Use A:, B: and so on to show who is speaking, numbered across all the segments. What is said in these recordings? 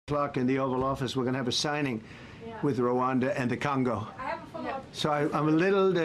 A: o'clock in the Oval Office, we're going to have a signing with Rwanda and the Congo. So I'm a little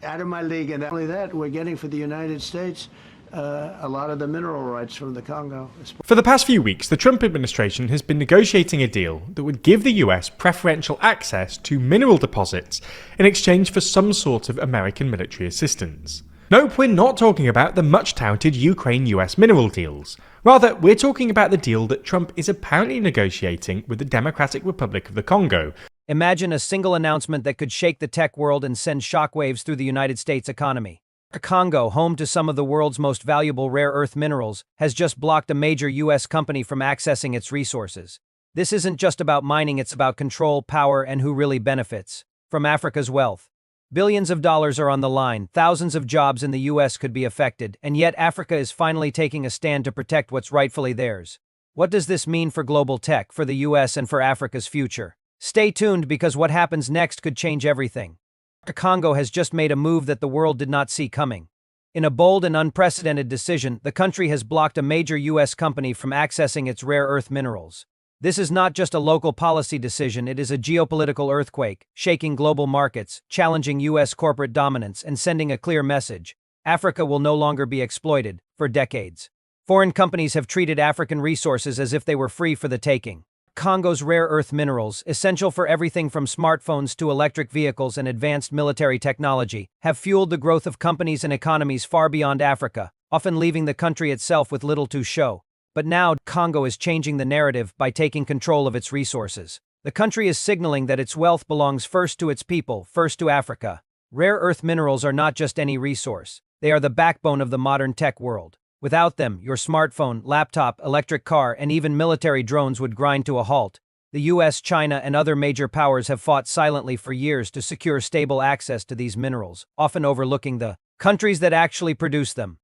A: out of my league, and not only that, we're getting for the United States a lot of the mineral rights from the Congo.
B: For the past few weeks, the Trump administration has been negotiating a deal that would give the US preferential access to mineral deposits in exchange for some sort of American military assistance. Nope, we're not talking about the much-touted Ukraine-US mineral deals. Rather, we're talking about the deal that Trump is apparently negotiating with the Democratic Republic of the Congo.
C: Imagine a single announcement that could shake the tech world and send shockwaves through the United States economy. Congo, home to some of the world's most valuable rare earth minerals, has just blocked a major U.S. company from accessing its resources. This isn't just about mining, it's about control, power, and who really benefits from Africa's wealth. Billions of dollars are on the line, thousands of jobs in the U.S. could be affected, and yet Africa is finally taking a stand to protect what's rightfully theirs. What does this mean for global tech, for the U.S., and for Africa's future? Stay tuned, because what happens next could change everything. Congo has just made a move that the world did not see coming. In a bold and unprecedented decision, the country has blocked a major U.S. company from accessing its rare earth minerals. This is not just a local policy decision, it is a geopolitical earthquake, shaking global markets, challenging U.S. corporate dominance, and sending a clear message: Africa will no longer be exploited. For decades, foreign companies have treated African resources as if they were free for the taking. Congo's rare earth minerals, essential for everything from smartphones to electric vehicles and advanced military technology, have fueled the growth of companies and economies far beyond Africa, often leaving the country itself with little to show. But now, Congo is changing the narrative by taking control of its resources. The country is signaling that its wealth belongs first to its people, first to Africa. Rare earth minerals are not just any resource. They are the backbone of the modern tech world. Without them, your smartphone, laptop, electric car, and even military drones would grind to a halt. The US, China, and other major powers have fought silently for years to secure stable access to these minerals, often overlooking the countries that actually produce them.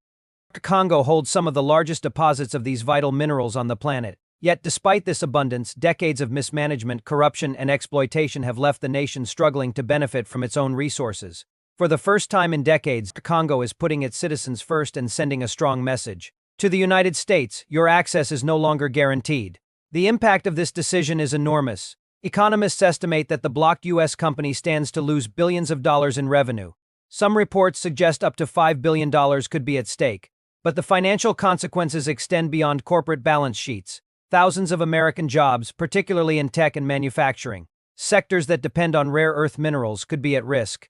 C: Congo holds some of the largest deposits of these vital minerals on the planet. Yet despite this abundance, decades of mismanagement, corruption, and exploitation have left the nation struggling to benefit from its own resources. For the first time in decades, Congo is putting its citizens first and sending a strong message. To the United States, your access is no longer guaranteed. The impact of this decision is enormous. Economists estimate that the blocked U.S. company stands to lose billions of dollars in revenue. Some reports suggest up to $5 billion could be at stake. But the financial consequences extend beyond corporate balance sheets. Thousands of American jobs, particularly in tech and manufacturing, sectors that depend on rare earth minerals, could be at risk.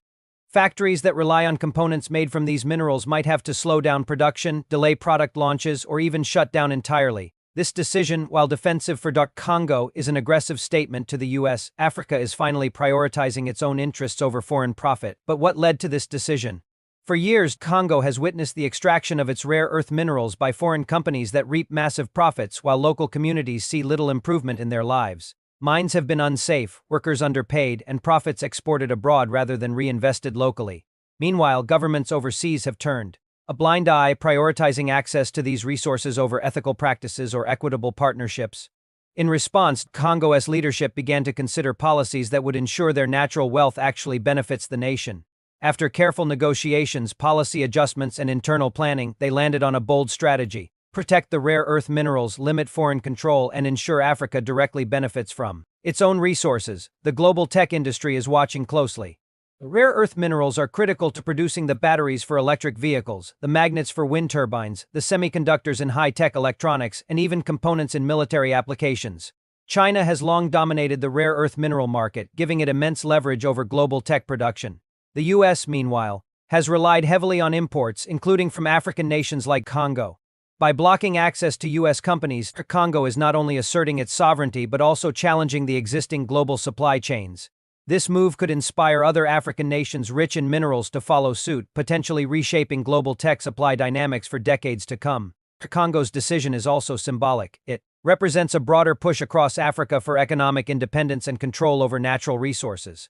C: Factories that rely on components made from these minerals might have to slow down production, delay product launches, or even shut down entirely. This decision, while defensive for Congo, is an aggressive statement to the U.S. Africa is finally prioritizing its own interests over foreign profit. But what led to this decision? For years, Congo has witnessed the extraction of its rare earth minerals by foreign companies that reap massive profits while local communities see little improvement in their lives. Mines have been unsafe, workers underpaid, and profits exported abroad rather than reinvested locally. Meanwhile, governments overseas have turned a blind eye, prioritizing access to these resources over ethical practices or equitable partnerships. In response, Congo's leadership began to consider policies that would ensure their natural wealth actually benefits the nation. After careful negotiations, policy adjustments, and internal planning, they landed on a bold strategy: protect the rare earth minerals, limit foreign control, and ensure Africa directly benefits from its own resources. The global tech industry is watching closely. The rare earth minerals are critical to producing the batteries for electric vehicles, the magnets for wind turbines, the semiconductors in high-tech electronics, and even components in military applications. China has long dominated the rare earth mineral market, giving it immense leverage over global tech production. The U.S., meanwhile, has relied heavily on imports, including from African nations like Congo. By blocking access to U.S. companies, Congo is not only asserting its sovereignty but also challenging the existing global supply chains. This move could inspire other African nations rich in minerals to follow suit, potentially reshaping global tech supply dynamics for decades to come. Congo's decision is also symbolic. It represents a broader push across Africa for economic independence and control over natural resources.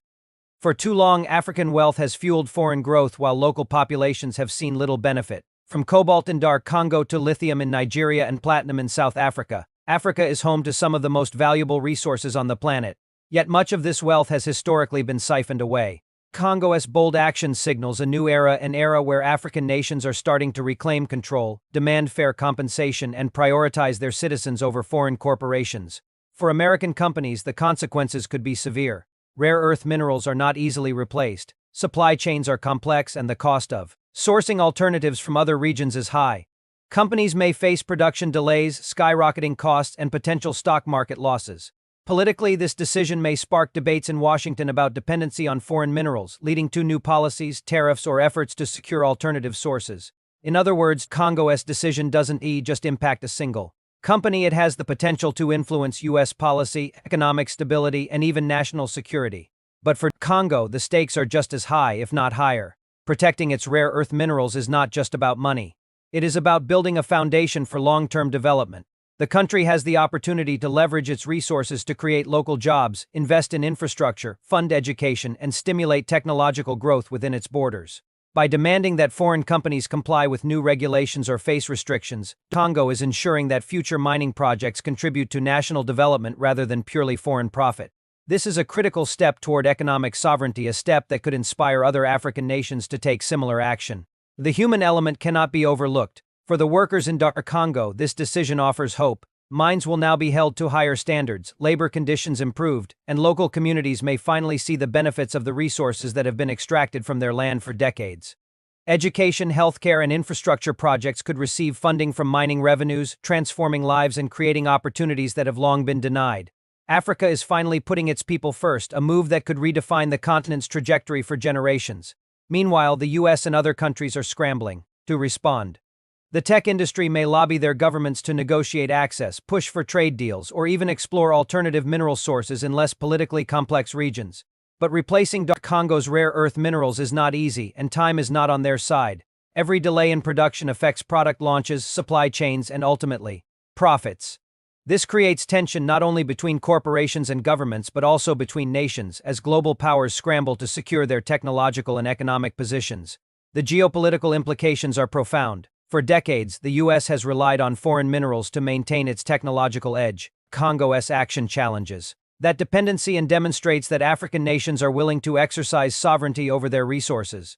C: For too long, African wealth has fueled foreign growth while local populations have seen little benefit. From cobalt in DR Congo to lithium in Nigeria and platinum in South Africa, Africa is home to some of the most valuable resources on the planet. Yet much of this wealth has historically been siphoned away. Congo's bold action signals a new era, an era where African nations are starting to reclaim control, demand fair compensation, and prioritize their citizens over foreign corporations. For American companies, the consequences could be severe. Rare earth minerals are not easily replaced, supply chains are complex, and the cost of sourcing alternatives from other regions is high. Companies may face production delays, skyrocketing costs, and potential stock market losses. Politically, this decision may spark debates in Washington about dependency on foreign minerals, leading to new policies, tariffs, or efforts to secure alternative sources. In other words, Congo's decision doesn't just impact a single company. It has the potential to influence U.S. policy, economic stability, and even national security. But for Congo, the stakes are just as high, if not higher. Protecting its rare earth minerals is not just about money. It is about building a foundation for long-term development. The country has the opportunity to leverage its resources to create local jobs, invest in infrastructure, fund education, and stimulate technological growth within its borders. By demanding that foreign companies comply with new regulations or face restrictions, Congo is ensuring that future mining projects contribute to national development rather than purely foreign profit. This is a critical step toward economic sovereignty, a step that could inspire other African nations to take similar action. The human element cannot be overlooked. For the workers in DR Congo, this decision offers hope. Mines will now be held to higher standards, labor conditions improved, and local communities may finally see the benefits of the resources that have been extracted from their land for decades. Education, healthcare, and infrastructure projects could receive funding from mining revenues, transforming lives and creating opportunities that have long been denied. Africa is finally putting its people first, a move that could redefine the continent's trajectory for generations. Meanwhile, the US and other countries are scrambling to respond. The tech industry may lobby their governments to negotiate access, push for trade deals, or even explore alternative mineral sources in less politically complex regions. But replacing DR Congo's rare earth minerals is not easy, and time is not on their side. Every delay in production affects product launches, supply chains, and ultimately, profits. This creates tension not only between corporations and governments but also between nations as global powers scramble to secure their technological and economic positions. The geopolitical implications are profound. For decades, the U.S. has relied on foreign minerals to maintain its technological edge. Congo's action challenges that dependency and demonstrates that African nations are willing to exercise sovereignty over their resources.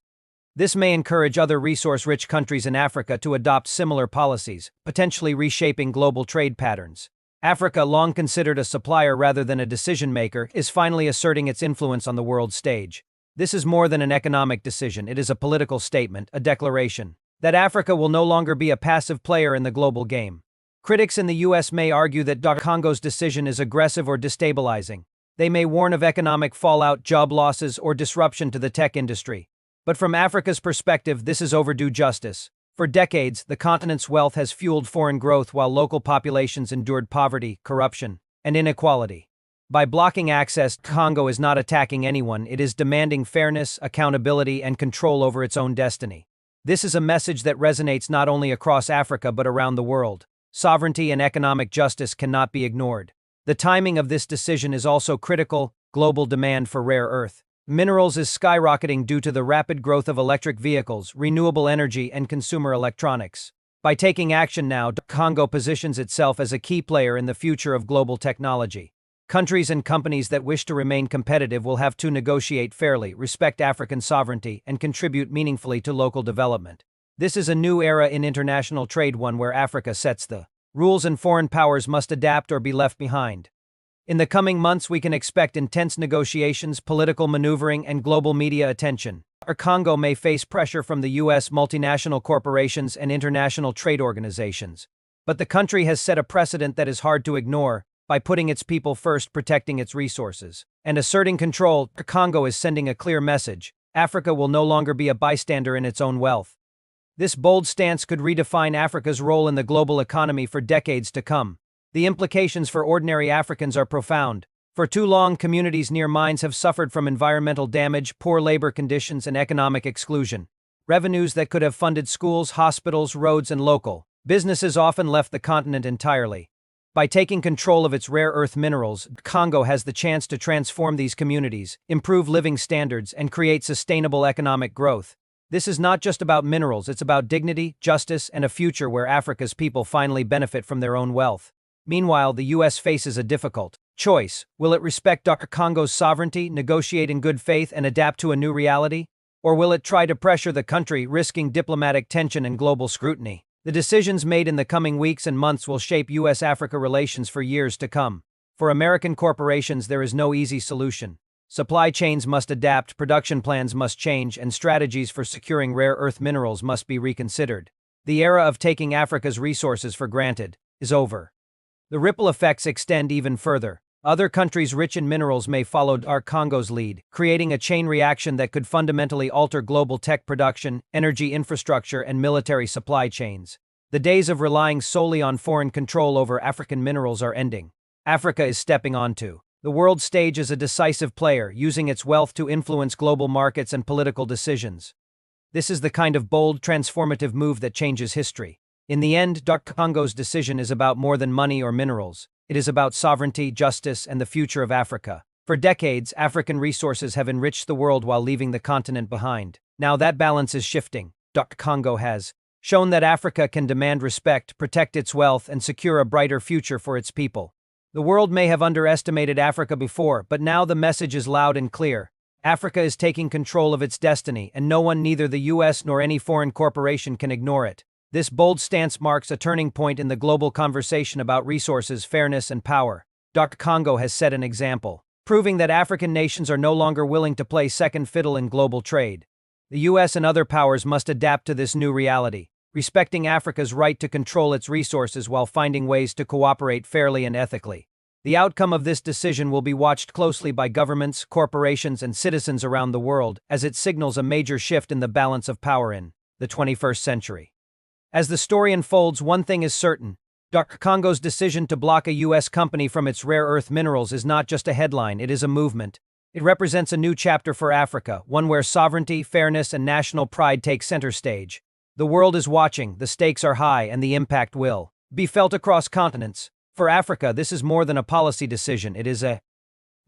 C: This may encourage other resource-rich countries in Africa to adopt similar policies, potentially reshaping global trade patterns. Africa, long considered a supplier rather than a decision-maker, is finally asserting its influence on the world stage. This is more than an economic decision, it is a political statement, a declaration that Africa will no longer be a passive player in the global game. Critics in the U.S. may argue that DR Congo's decision is aggressive or destabilizing. They may warn of economic fallout, job losses, or disruption to the tech industry. But from Africa's perspective, this is overdue justice. For decades, the continent's wealth has fueled foreign growth while local populations endured poverty, corruption, and inequality. By blocking access, Congo is not attacking anyone, it is demanding fairness, accountability, and control over its own destiny. This is a message that resonates not only across Africa but around the world. Sovereignty and economic justice cannot be ignored. The timing of this decision is also critical. Global demand for rare earth minerals is skyrocketing due to the rapid growth of electric vehicles, renewable energy, and consumer electronics. By taking action now, Congo positions itself as a key player in the future of global technology. Countries and companies that wish to remain competitive will have to negotiate fairly, respect African sovereignty, and contribute meaningfully to local development. This is a new era in international trade, one where Africa sets the rules and foreign powers must adapt or be left behind. In the coming months, we can expect intense negotiations, political maneuvering, and global media attention. Congo may face pressure from the U.S. multinational corporations and international trade organizations. But the country has set a precedent that is hard to ignore. By putting its people first, protecting its resources, and asserting control, Congo is sending a clear message. Africa will no longer be a bystander in its own wealth. This bold stance could redefine Africa's role in the global economy for decades to come. The implications for ordinary Africans are profound. For too long, communities near mines have suffered from environmental damage, poor labor conditions, and economic exclusion. Revenues that could have funded schools, hospitals, roads, and local businesses often left the continent entirely. By taking control of its rare earth minerals, Congo has the chance to transform these communities, improve living standards, and create sustainable economic growth. This is not just about minerals, it's about dignity, justice, and a future where Africa's people finally benefit from their own wealth. Meanwhile, the U.S. faces a difficult choice. Will it respect DR Congo's sovereignty, negotiate in good faith, and adapt to a new reality? Or will it try to pressure the country, risking diplomatic tension and global scrutiny? The decisions made in the coming weeks and months will shape U.S.-Africa relations for years to come. For American corporations, there is no easy solution. Supply chains must adapt, production plans must change, and strategies for securing rare earth minerals must be reconsidered. The era of taking Africa's resources for granted is over. The ripple effects extend even further. Other countries rich in minerals may follow DR Congo's lead, creating a chain reaction that could fundamentally alter global tech production, energy infrastructure, and military supply chains. The days of relying solely on foreign control over African minerals are ending. Africa is stepping onto the world stage as a decisive player, using its wealth to influence global markets and political decisions. This is the kind of bold, transformative move that changes history. In the end, DR Congo's decision is about more than money or minerals. It is about sovereignty, justice, and the future of Africa. For decades, African resources have enriched the world while leaving the continent behind. Now that balance is shifting. DR Congo has shown that Africa can demand respect, protect its wealth, and secure a brighter future for its people. The world may have underestimated Africa before, but now the message is loud and clear. Africa is taking control of its destiny, and no one, neither the US nor any foreign corporation, can ignore it. This bold stance marks a turning point in the global conversation about resources, fairness, and power. DR Congo has set an example, proving that African nations are no longer willing to play second fiddle in global trade. The US and other powers must adapt to this new reality, respecting Africa's right to control its resources while finding ways to cooperate fairly and ethically. The outcome of this decision will be watched closely by governments, corporations, and citizens around the world, as it signals a major shift in the balance of power in the 21st century. As the story unfolds, one thing is certain. DR Congo's decision to block a US company from its rare earth minerals is not just a headline, it is a movement. It represents a new chapter for Africa, one where sovereignty, fairness, and national pride take center stage. The world is watching, the stakes are high, and the impact will be felt across continents. For Africa, this is more than a policy decision. It is a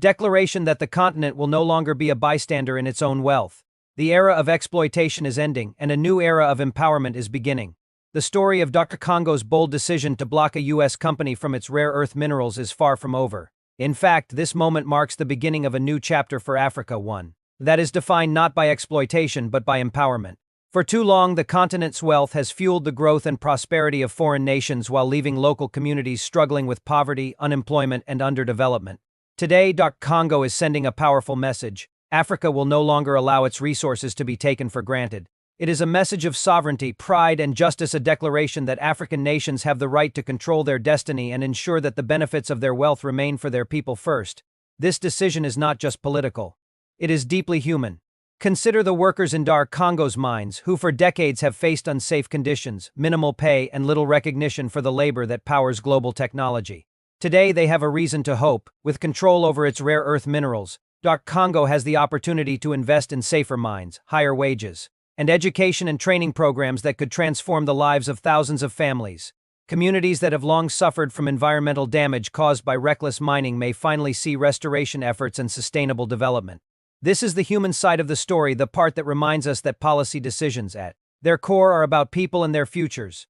C: declaration that the continent will no longer be a bystander in its own wealth. The era of exploitation is ending, and a new era of empowerment is beginning. The story of DR Congo's bold decision to block a US company from its rare earth minerals is far from over. In fact, this moment marks the beginning of a new chapter for Africa, one that is defined not by exploitation but by empowerment. For too long, the continent's wealth has fueled the growth and prosperity of foreign nations while leaving local communities struggling with poverty, unemployment, and underdevelopment. Today, DR Congo is sending a powerful message. Africa will no longer allow its resources to be taken for granted. It is a message of sovereignty, pride, and justice, a declaration that African nations have the right to control their destiny and ensure that the benefits of their wealth remain for their people first. This decision is not just political. It is deeply human. Consider the workers in DR Congo's mines, who for decades have faced unsafe conditions, minimal pay, and little recognition for the labor that powers global technology. Today, they have a reason to hope. With control over its rare earth minerals, DR Congo has the opportunity to invest in safer mines, higher wages, and education and training programs that could transform the lives of thousands of families. Communities that have long suffered from environmental damage caused by reckless mining may finally see restoration efforts and sustainable development. This is the human side of the story, the part that reminds us that policy decisions at their core are about people and their futures.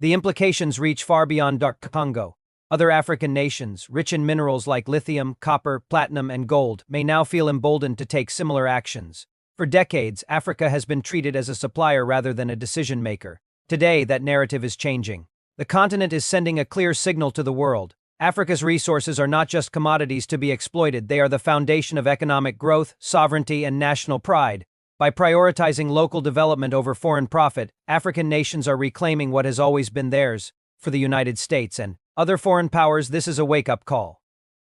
C: The implications reach far beyond DR Congo. Other African nations, rich in minerals like lithium, copper, platinum, and gold, may now feel emboldened to take similar actions. For decades, Africa has been treated as a supplier rather than a decision-maker. Today, that narrative is changing. The continent is sending a clear signal to the world. Africa's resources are not just commodities to be exploited, they are the foundation of economic growth, sovereignty, and national pride. By prioritizing local development over foreign profit, African nations are reclaiming what has always been theirs. For the United States and other foreign powers, this is a wake-up call.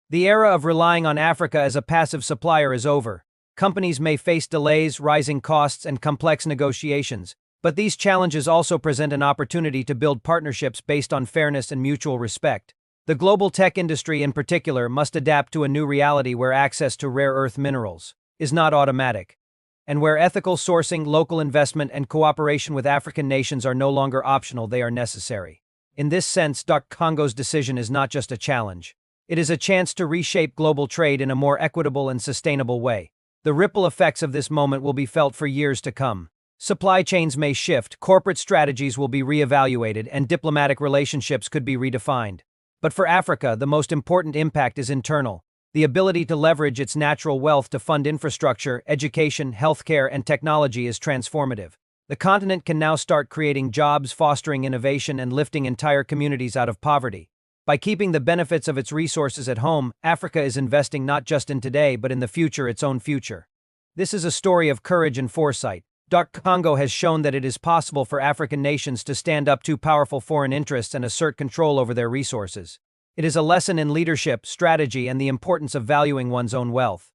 C: The era of relying on Africa as a passive supplier is over. Companies may face delays, rising costs, and complex negotiations, but these challenges also present an opportunity to build partnerships based on fairness and mutual respect. The global tech industry in particular must adapt to a new reality where access to rare earth minerals is not automatic, and where ethical sourcing, local investment, and cooperation with African nations are no longer optional, they are necessary. In this sense, DR Congo's decision is not just a challenge. It is a chance to reshape global trade in a more equitable and sustainable way. The ripple effects of this moment will be felt for years to come. Supply chains may shift, corporate strategies will be reevaluated, and diplomatic relationships could be redefined. But for Africa, the most important impact is internal. The ability to leverage its natural wealth to fund infrastructure, education, healthcare, and technology is transformative. The continent can now start creating jobs, fostering innovation, and lifting entire communities out of poverty. By keeping the benefits of its resources at home, Africa is investing not just in today but in the future, its own future. This is a story of courage and foresight. DR Congo has shown that it is possible for African nations to stand up to powerful foreign interests and assert control over their resources. It is a lesson in leadership, strategy, and the importance of valuing one's own wealth.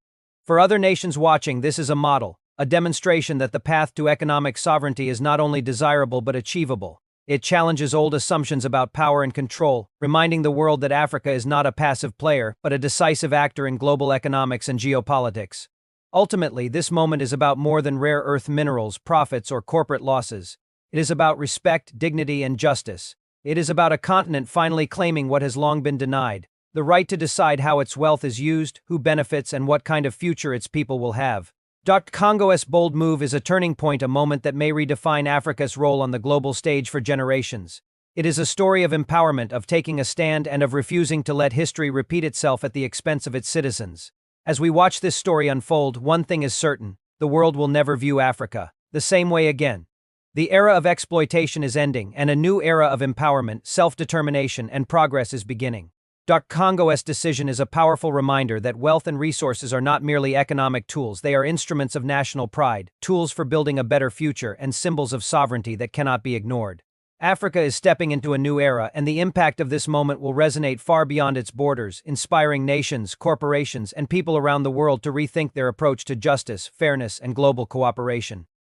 C: For other nations watching, this is a model, a demonstration that the path to economic sovereignty is not only desirable but achievable. It challenges old assumptions about power and control, reminding the world that Africa is not a passive player, but a decisive actor in global economics and geopolitics. Ultimately, this moment is about more than rare earth minerals, profits, or corporate losses. It is about respect, dignity, and justice. It is about a continent finally claiming what has long been denied: the right to decide how its wealth is used, who benefits, and what kind of future its people will have. DR Congo's bold move is a turning point, a moment that may redefine Africa's role on the global stage for generations. It is a story of empowerment, of taking a stand, and of refusing to let history repeat itself at the expense of its citizens. As we watch this story unfold, one thing is certain: the world will never view Africa the same way again. The era of exploitation is ending, and a new era of empowerment, self-determination, and progress is beginning. DR Congo's decision is a powerful reminder that wealth and resources are not merely economic tools, they are instruments of national pride, tools for building a better future, and symbols of sovereignty that cannot be ignored. Africa is stepping into a new era, and the impact of this moment will resonate far beyond its borders, inspiring nations, corporations, and people around the world to rethink their approach to justice, fairness, and global cooperation.